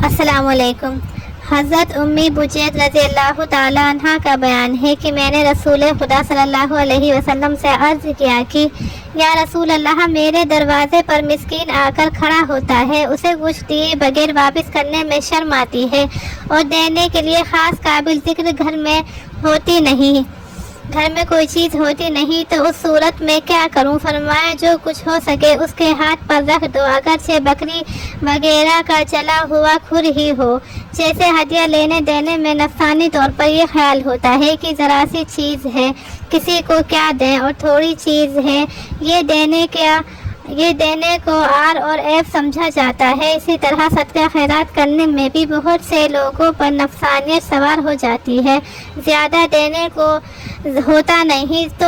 السلام علیکم۔ حضرت امی بجید رضی اللہ تعالیٰ عنہ کا بیان ہے کہ میں نے رسول خدا صلی اللہ علیہ وسلم سے عرض کیا کہ یا رسول اللہ، میرے دروازے پر مسکین آ کر کھڑا ہوتا ہے، اسے کچھ دیے بغیر واپس کرنے میں شرم آتی ہے اور دینے کے لیے خاص قابل ذکر گھر میں کوئی چیز ہوتی نہیں، تو اس صورت میں کیا کروں؟ فرمایا جو کچھ ہو سکے اس کے ہاتھ پر رکھ دو، اگرچہ بکری وغیرہ کا چلا ہوا کھر ہی ہو۔ جیسے ہدیہ لینے دینے میں نفسانی طور پر یہ خیال ہوتا ہے کہ ذرا سی چیز ہے، کسی کو کیا دیں، اور تھوڑی چیز ہے، یہ دینے کو عار اور عیب سمجھا جاتا ہے۔ اسی طرح صدقہ خیرات کرنے میں بھی بہت سے لوگوں پر نفسانیت سوار ہو جاتی ہے۔ زیادہ دینے کو ہوتا نہیں تو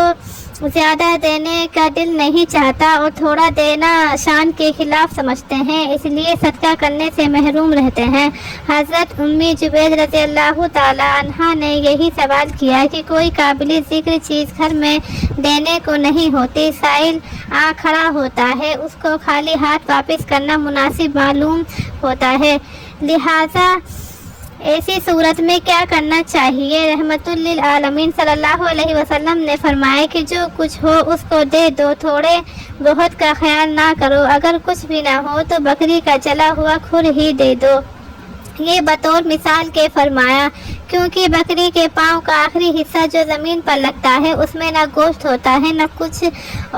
زیادہ دینے کا دل نہیں چاہتا، اور تھوڑا دینا شان کے خلاف سمجھتے ہیں، اس لیے صدقہ کرنے سے محروم رہتے ہیں۔ حضرت امی جبیر رضی اللہ تعالیٰ عنہ نے یہی سوال کیا کہ کوئی قابل ذکر چیز گھر میں دینے کو نہیں ہوتی، سائل آ کھڑا ہوتا ہے، اس کو خالی ہاتھ واپس کرنا مناسب معلوم ہوتا ہے، لہذا ایسی صورت میں کیا کرنا چاہیے؟ رحمت للعالمین صلی اللہ علیہ وسلم نے فرمایا کہ جو کچھ ہو اس کو دے دو، تھوڑے بہت کا خیال نہ کرو، اگر کچھ بھی نہ ہو تو بکری کا چلا ہوا کھر ہی دے دو۔ یہ بطور مثال کے فرمایا، کیونکہ بکری کے پاؤں کا آخری حصہ جو زمین پر لگتا ہے اس میں نہ گوشت ہوتا ہے، نہ کچھ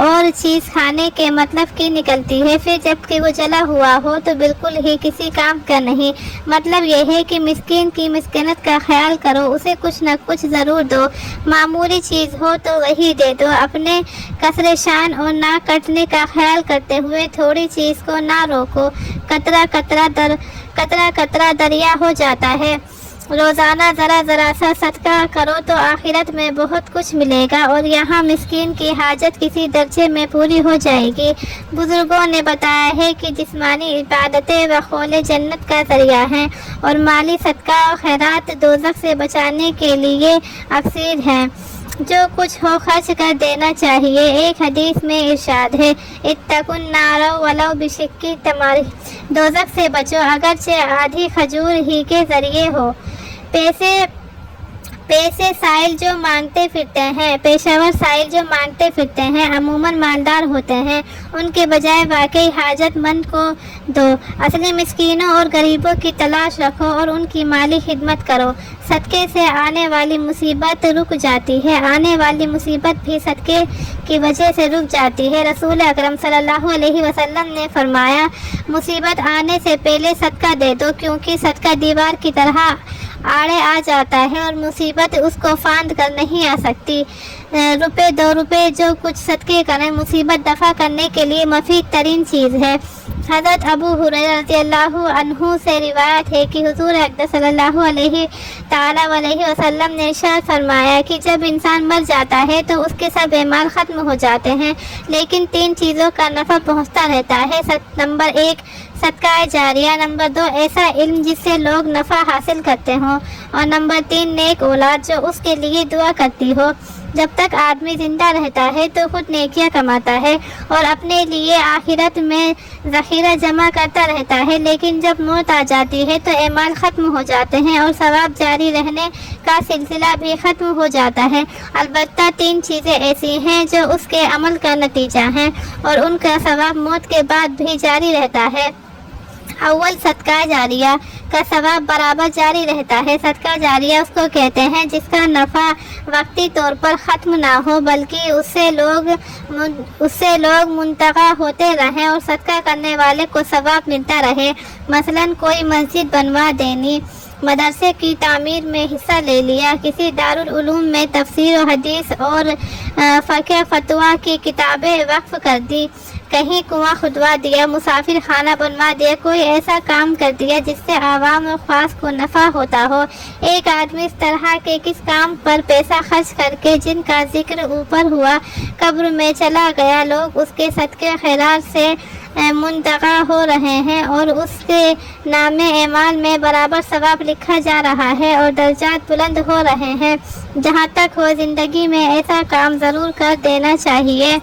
اور چیز کھانے کے مطلب کی نکلتی ہے، پھر جب کہ وہ جلا ہوا ہو تو بالکل ہی کسی کام کا نہیں۔ مطلب یہ ہے کہ مسکین کی مسکنت کا خیال کرو، اسے کچھ نہ کچھ ضرور دو، معمولی چیز ہو تو وہی دے دو، اپنے کسر شان اور نہ کٹنے کا خیال کرتے ہوئے تھوڑی چیز کو نہ روکو، قطرہ قطرہ دریا ہو جاتا ہے۔ روزانہ ذرا ذرا سا صدقہ کرو تو آخرت میں بہت کچھ ملے گا، اور یہاں مسکین کی حاجت کسی درجے میں پوری ہو جائے گی۔ بزرگوں نے بتایا ہے کہ جسمانی عبادتیں بخول جنت کا ذریعہ ہیں، اور مالی صدقہ و خیرات دوزخ سے بچانے کے لیے اکسیر ہیں۔ جو کچھ ہو خرچ کر دینا چاہیے۔ ایک حدیث میں ارشاد ہے، اتقوا النار ولو بشق تمر، دوزخ سے بچو اگرچہ آدھی کھجور ہی کے ذریعے ہو۔ پیشے سائل جو مانگتے پھرتے ہیں، پیشاور سائل جو مانگتے پھرتے ہیں عموماً مالدار ہوتے ہیں، ان کے بجائے واقعی حاجت مند کو دو، اصلی مسکینوں اور غریبوں کی تلاش رکھو اور ان کی مالی خدمت کرو۔ صدقے سے آنے والی مصیبت رک جاتی ہے، آنے والی مصیبت بھی صدقے کی وجہ سے رک جاتی ہے۔ رسول اکرم صلی اللہ علیہ وسلم نے فرمایا، مصیبت آنے سے پہلے صدقہ دے دو، کیونکہ صدقہ دیوار کی طرح آڑے آ جاتا ہے اور مصیبت اس کو پھاند کر نہیں آ سکتی۔ روپے 2 روپے جو کچھ صدقے کریں، مصیبت دفع کرنے کے لیے مفید ترین چیز ہے۔ حضرت ابو ہریرہ رضی اللہ عنہ سے روایت ہے کہ حضور اقدس صلی اللہ علیہ وسلم نے ارشاد فرمایا کہ جب انسان مر جاتا ہے تو اس کے سب اعمال ختم ہو جاتے ہیں، لیکن 3 چیزوں کا نفع پہنچتا رہتا ہے۔ نمبر 1 صدقہ جاریہ، نمبر 2 ایسا علم جس سے لوگ نفع حاصل کرتے ہوں، اور نمبر 3 نیک اولاد جو اس کے لیے دعا کرتی ہو۔ جب تک آدمی زندہ رہتا ہے تو خود نیکیاں کماتا ہے اور اپنے لیے آخرت میں ذخیرہ جمع کرتا رہتا ہے، لیکن جب موت آ جاتی ہے تو اعمال ختم ہو جاتے ہیں اور ثواب جاری رہنے کا سلسلہ بھی ختم ہو جاتا ہے۔ البتہ 3 چیزیں ایسی ہیں جو اس کے عمل کا نتیجہ ہیں اور ان کا ثواب موت کے بعد بھی جاری رہتا ہے۔ اول صدقہ جاریہ کا ثواب برابر جاری رہتا ہے۔ صدقہ جاریہ اس کو کہتے ہیں جس کا نفع وقتی طور پر ختم نہ ہو، بلکہ اس سے لوگ منتفع ہوتے رہیں اور صدقہ کرنے والے کو ثواب ملتا رہے۔ مثلا کوئی مسجد بنوا دینی، مدرسے کی تعمیر میں حصہ لے لیا، کسی دارالعلوم میں تفسیر و حدیث اور فقہ فتویٰ کی کتابیں وقف کر دی، کہیں کنواں کھدوا دیا، مسافر خانہ بنوا دیا، کوئی ایسا کام کر دیا جس سے عوام و خاص کو نفع ہوتا ہو۔ ایک آدمی اس طرح کے کس کام پر پیسہ خرچ کر کے جن کا ذکر اوپر ہوا قبر میں چلا گیا، لوگ اس کے صدقے خیرات سے منتفع ہو رہے ہیں اور اس کے نام اعمال میں برابر ثواب لکھا جا رہا ہے اور درجات بلند ہو رہے ہیں۔ جہاں تک ہو زندگی میں ایسا کام ضرور کر دینا چاہیے۔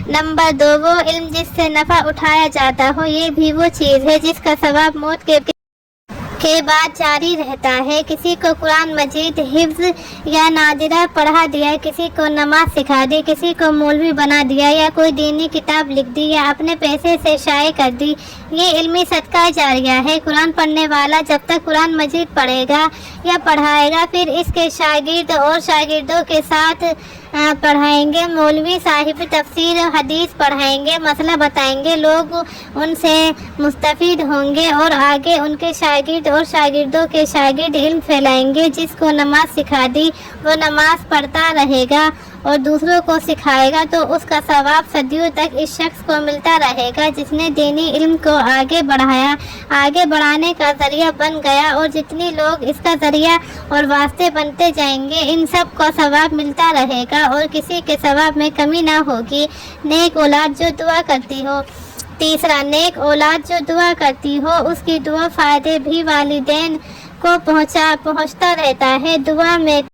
نمبر 2 وہ علم جس سے نفع اٹھایا جاتا ہو، یہ بھی وہ چیز ہے جس کا ثواب موت کے کے بعد جاری رہتا ہے۔ کسی کو قرآن مجید حفظ یا نادرہ پڑھا دیا، کسی کو نماز سکھا دی، کسی کو مولوی بنا دیا، یا کوئی دینی کتاب لکھ دی یا اپنے پیسے سے شائع کر دی، یہ علمی صدقہ جاریہ ہے۔ قرآن پڑھنے والا جب تک قرآن مجید پڑھے گا یا پڑھائے گا، پھر اس کے شاگرد اور شاگردوں کے ساتھ پڑھائیں گے، مولوی صاحب تفسیر و حدیث پڑھائیں گے، مسئلہ بتائیں گے، لوگ ان سے مستفید ہوں گے اور آگے ان کے شاگرد اور شاگردوں کے شاگرد علم پھیلائیں گے۔ جس کو نماز سکھا دی وہ نماز پڑھتا رہے گا اور دوسروں کو سکھائے گا تو اس کا ثواب صدیوں تک اس شخص کو ملتا رہے گا جس نے دینی علم کو آگے بڑھایا، آگے بڑھانے کا ذریعہ بن گیا، اور جتنے لوگ اس کا ذریعہ اور واسطے بنتے جائیں گے ان سب کو ثواب ملتا رہے گا اور کسی کے ثواب میں کمی نہ ہوگی۔ نیک اولاد جو دعا کرتی ہو۔ تیسرا، نیک اولاد جو دعا کرتی ہو اس کی دعا فائدے بھی والدین کو پہنچتا رہتا ہے۔ دعا میں